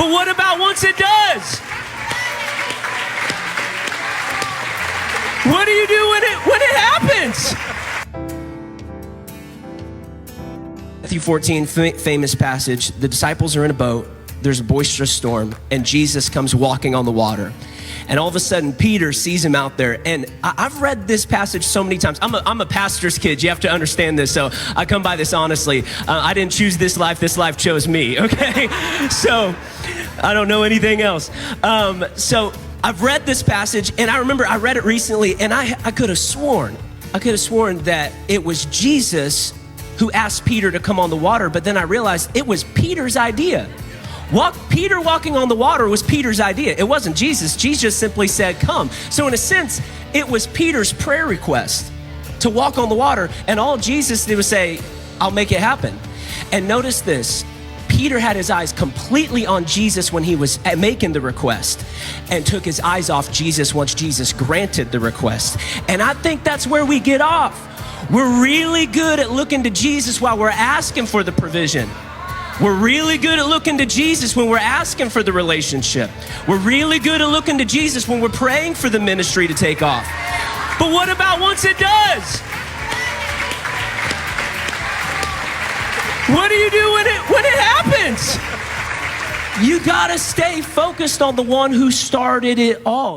But what about once it does? What do you do when it happens? Matthew 14, famous passage. The disciples are in a boat. There's a boisterous storm, and Jesus comes walking on the water. And all of a sudden, Peter sees him out there. And I've read this passage so many times. I'm a pastor's kid. You have to understand this. So I come by this honestly. I didn't choose this life chose me, okay? So I don't know anything else. So I've read this passage, and I remember I read it recently, and I could have sworn that it was Jesus who asked Peter to come on the water, but then I realized it was Peter's idea. Peter walking on the water was Peter's idea. It wasn't Jesus. Jesus simply said, come. So in a sense, it was Peter's prayer request to walk on the water, and all Jesus did was say, I'll make it happen. And notice this, Peter had his eyes completely on Jesus when he was making the request, and took his eyes off Jesus once Jesus granted the request. And I think that's where we get off. We're really good at looking to Jesus while we're asking for the provision. We're really good at looking to Jesus when we're asking for the relationship. We're really good at looking to Jesus when we're praying for the ministry to take off. But what about once it does? What do you do when it happens? You gotta stay focused on the one who started it all.